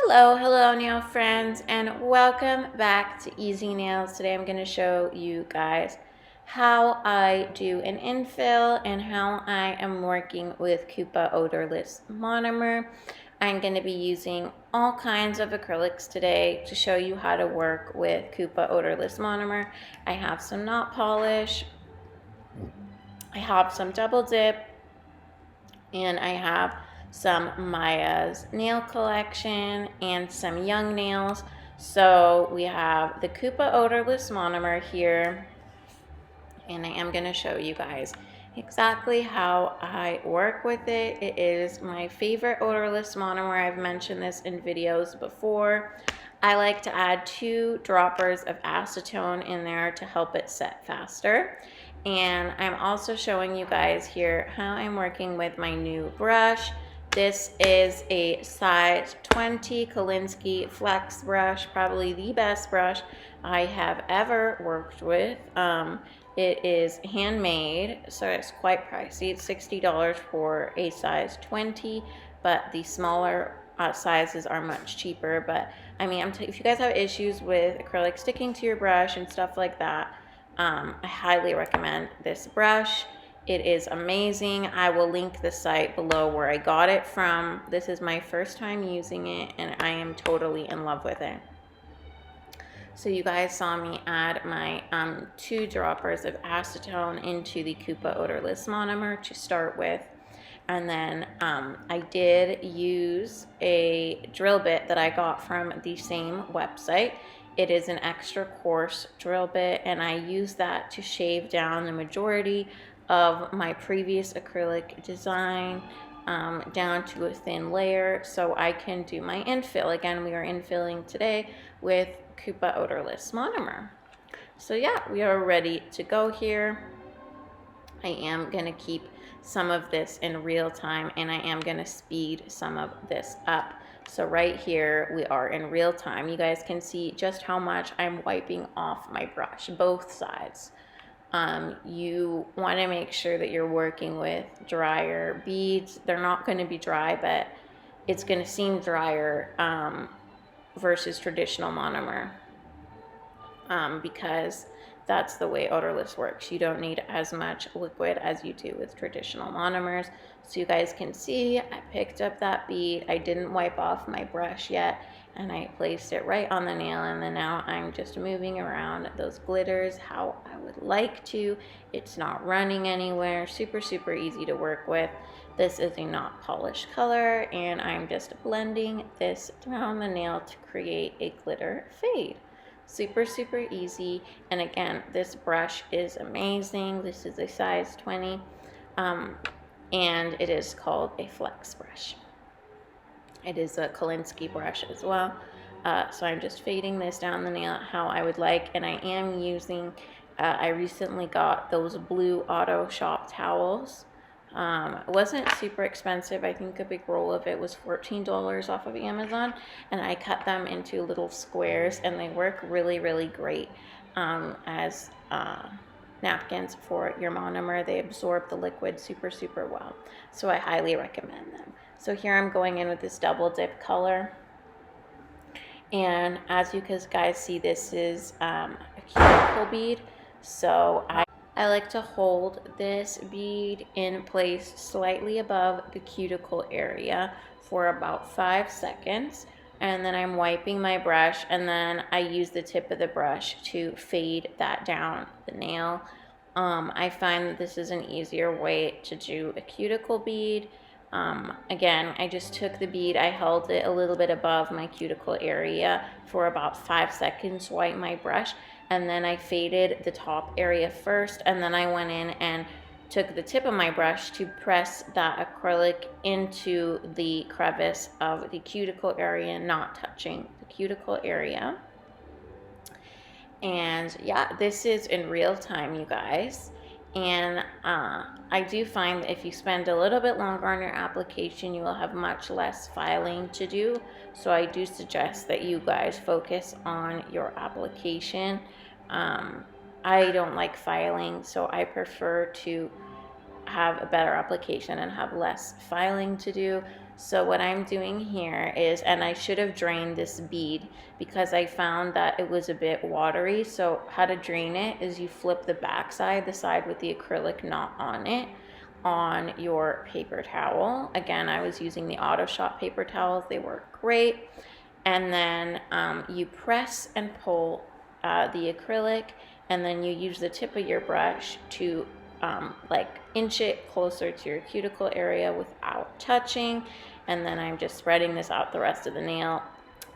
Hello nail friends, and welcome back to Easy Nails. Today I'm going to show you guys how I do an infill and how I am working with Kupa odorless monomer. I'm going to be using all kinds of acrylics today to show you how to work with Kupa odorless monomer. I have some knot polish, I have some double dip, and I have some Maya's nail collection and some young nails. So we have the Kupa odorless monomer here, and I am going to show you guys exactly how I work with it. It is my favorite odorless monomer. I've mentioned this in videos before. I like to add 2 droppers of acetone in there to help it set faster. And I'm also showing you guys here how I'm working with my new brush. This is a size 20 Kolinsky flex brush, probably the best brush I have ever worked with. It is handmade, so it's quite pricey. It's $60 for a size 20, but the smaller sizes are much cheaper. But I mean, if you guys have issues with acrylic sticking to your brush and stuff like that, I highly recommend this brush. It is amazing. I will link the site below where I got it from. This is my first time using it, and I am totally in love with it. So you guys saw me add my 2 droppers of acetone into the Kupa odorless monomer to start with. And then I did use a drill bit that I got from the same website. It is an extra coarse drill bit, and I use that to shave down the majority of my previous acrylic design down to a thin layer so I can do my infill. Again, we are infilling today with Kupa odorless monomer. So yeah, we are ready to go here. I am going to keep some of this in real time, and I am going to speed some of this up. So right here we are in real time. You guys can see just how much I'm wiping off my brush, both sides. You want to make sure that you're working with drier beads. They're not going to be dry, but it's going to seem drier versus traditional monomer because that's the way odorless works. You don't need as much liquid as you do with traditional monomers. So you guys can see I picked up that bead. I didn't wipe off my brush yet, and I placed it right on the nail, and then now I'm just moving around those glitters how I would like to. It's not running anywhere. Super easy to work with. This is a knot polish color, and I'm just blending this down the nail to create a glitter fade. Super easy. And again, this brush is amazing. This is a size 20, and it is called a flex brush. It is a Kolinsky brush as well. So I'm just fading this down the nail how I would like, and I am using, I recently got those blue auto shop towels. It wasn't super expensive. I think a big roll of it was $14 off of Amazon, and I cut them into little squares, and they work really great as napkins for your monomer. They absorb the liquid super well, so I highly recommend them. So here I'm going in with this double dip color, and as you guys see, this is a cuticle bead. So I like to hold this bead in place slightly above the cuticle area for about 5 seconds, and then I'm wiping my brush, and then I use the tip of the brush to fade that down the nail. I find that this is an easier way to do a cuticle bead. Again, I just took the bead, I held it a little bit above my cuticle area for about 5 seconds, wiped my brush, and then I faded the top area first, and then I went in and took the tip of my brush to press that acrylic into the crevice of the cuticle area, not touching the cuticle area. And yeah, this is in real time, you guys. And I do find that if you spend a little bit longer on your application, you will have much less filing to do. So I do suggest that you guys focus on your application. I don't like filing, so I prefer to have a better application and have less filing to do. So what I'm doing here is, and I should have drained this bead because I found that it was a bit watery. So how to drain it is you flip the back side, the side with the acrylic not on it, on your paper towel. Again, I was using the Auto Shop paper towels. They work great. And then you press and pull the acrylic, and then you use the tip of your brush to like inch it closer to your cuticle area without touching. And then I'm just spreading this out the rest of the nail.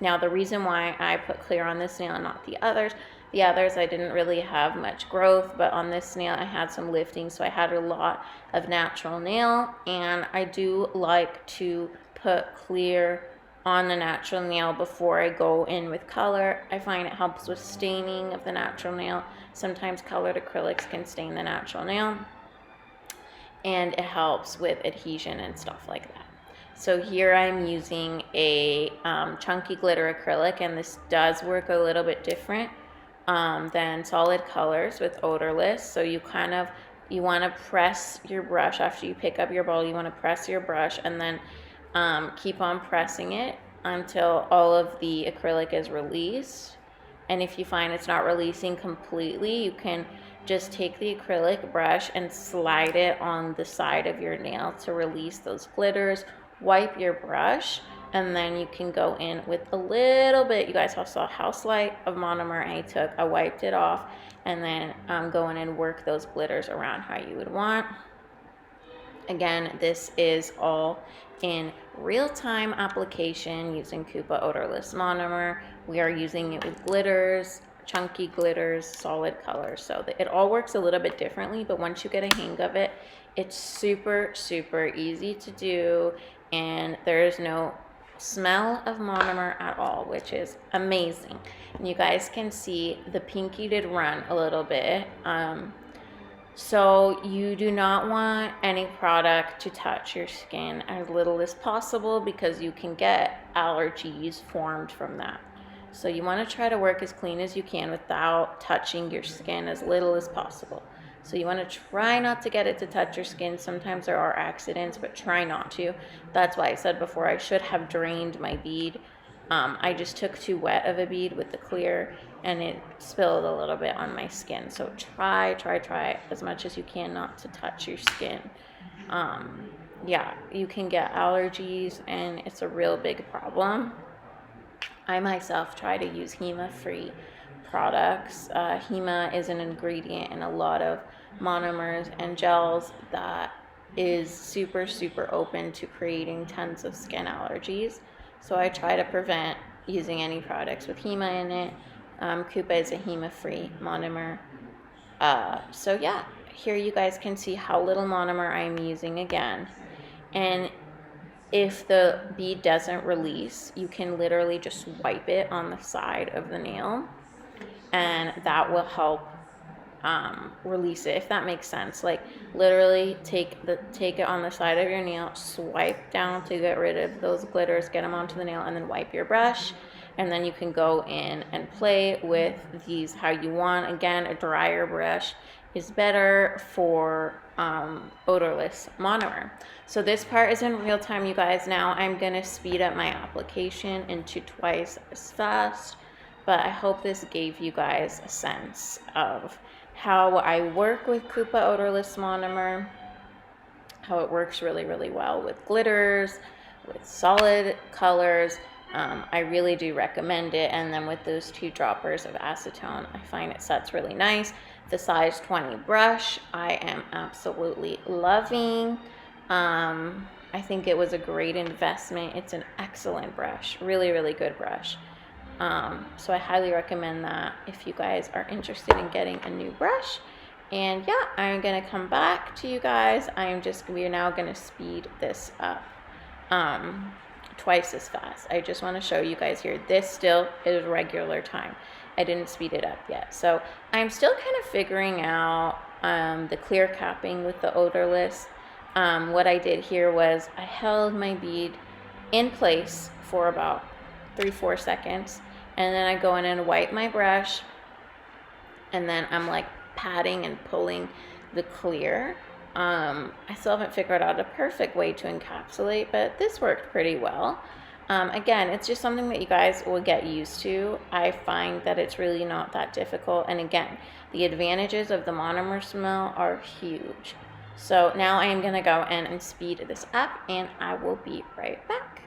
Now the reason why I put clear on this nail and not the others I didn't really have much growth, but on this nail I had some lifting, so I had a lot of natural nail. And I do like to put clear on the natural nail before I go in with color. I find it helps with staining of the natural nail. Sometimes colored acrylics can stain the natural nail, and it helps with adhesion and stuff like that. So here I'm using a chunky glitter acrylic, and this does work a little bit different than solid colors with odorless. So you want to press your brush after you pick up your bowl. You want to press your brush and then keep on pressing it until all of the acrylic is released. And if you find it's not releasing completely, you can just take the acrylic brush and slide it on the side of your nail to release those glitters. Wipe your brush, and then you can go in with a little bit. You guys saw how slight of monomer I took. I wiped it off, and then go in and work those glitters around how you would want. Again, this is all in real-time application using Kupa odorless monomer. We are using it with glitters, chunky glitters, solid colors. So it all works a little bit differently, but once you get a hang of it, it's super, super easy to do, and there is no smell of monomer at all, which is amazing. And you guys can see the pinky did run a little bit. So you do not want any product to touch your skin as little as possible, because you can get allergies formed from that. So you want to try to work as clean as you can without touching your skin as little as possible. So you want to try not to get it to touch your skin. Sometimes there are accidents, but try not to. That's why I said before I should have drained my bead. I just took too wet of a bead with the clear, and it spilled a little bit on my skin. So try as much as you can not to touch your skin. Yeah, you can get allergies, and it's a real big problem. I myself try to use HEMA-free products. HEMA is an ingredient in a lot of monomers and gels that is super, super open to creating tons of skin allergies. So I try to prevent using any products with HEMA in it. Kupa is a HEMA-free monomer. So yeah, here you guys can see how little monomer I'm using again. And if the bead doesn't release, you can literally just wipe it on the side of the nail, and that will help release it, if that makes sense. Like literally take it on the side of your nail, swipe down to get rid of those glitters, get them onto the nail, and then wipe your brush, and then you can go in and play with these how you want. Again, a drier brush is better for odorless monomer. So this part is in real time, you guys. Now I'm gonna speed up my application into twice as fast, but I hope this gave you guys a sense of how I work with Kupa odorless monomer, how it works really, really well with glitters, with solid colors. I really do recommend it. And then with those 2 droppers of acetone, I find it sets really nice. The size 20 brush, I am absolutely loving. I think it was a great investment. It's an excellent brush, really, really good brush. So I highly recommend that if you guys are interested in getting a new brush. And yeah, I'm gonna come back to you guys. We are now gonna speed this up twice as fast. I just want to show you guys here. This still is regular time. I didn't speed it up yet. So I'm still kind of figuring out the clear capping with the odorless. What I did here was I held my bead in place for about 3-4 seconds, and then I go in and wipe my brush, and then I'm like patting and pulling the clear I still haven't figured out a perfect way to encapsulate, but this worked pretty well. Again, it's just something that you guys will get used to. I find that it's really not that difficult. And again, the advantages of the monomer smell are huge. So now I am going to go in and speed this up, and I will be right back.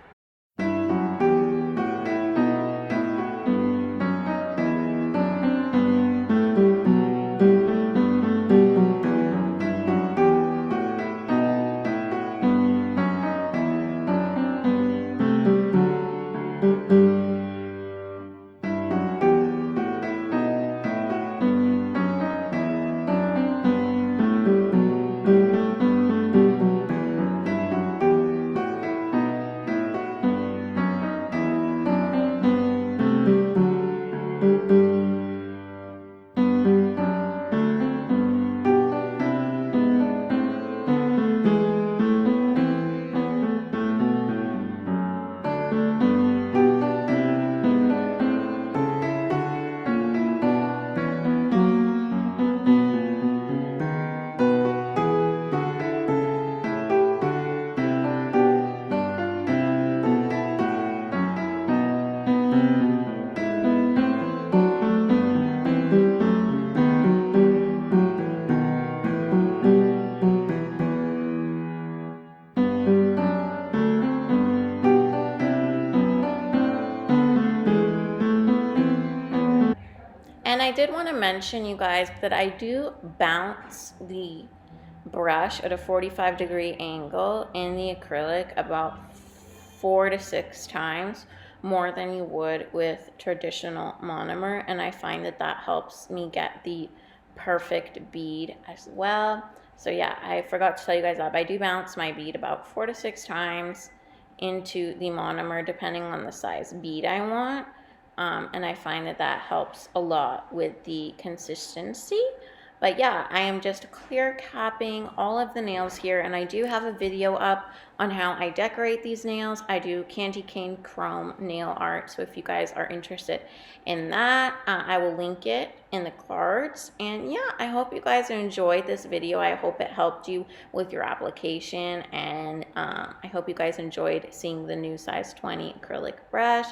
And I did want to mention, you guys, that I do bounce the brush at a 45-degree angle in the acrylic about 4 to 6 times more than you would with traditional monomer, and I find that that helps me get the perfect bead as well. So yeah, I forgot to tell you guys that, but I do bounce my bead about 4 to 6 times into the monomer depending on the size bead I want. And I find that that helps a lot with the consistency. But yeah, I am just clear capping all of the nails here, and I do have a video up on how I decorate these nails. I do candy cane chrome nail art, so if you guys are interested in that, I will link it in the cards. And yeah, I hope you guys enjoyed this video. I hope it helped you with your application, and I hope you guys enjoyed seeing the new size 20 acrylic brush.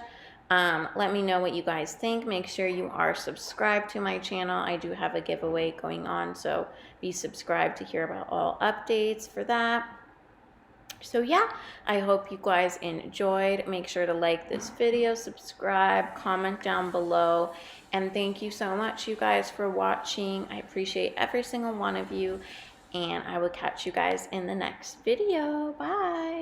Let me know what you guys think. Make sure you are subscribed to my channel. I do have a giveaway going on, so be subscribed to hear about all updates for that. So yeah, I hope you guys enjoyed. Make sure to like this video, subscribe, comment down below, and thank you so much, you guys, for watching. I appreciate every single one of you, and I will catch you guys in the next video. Bye.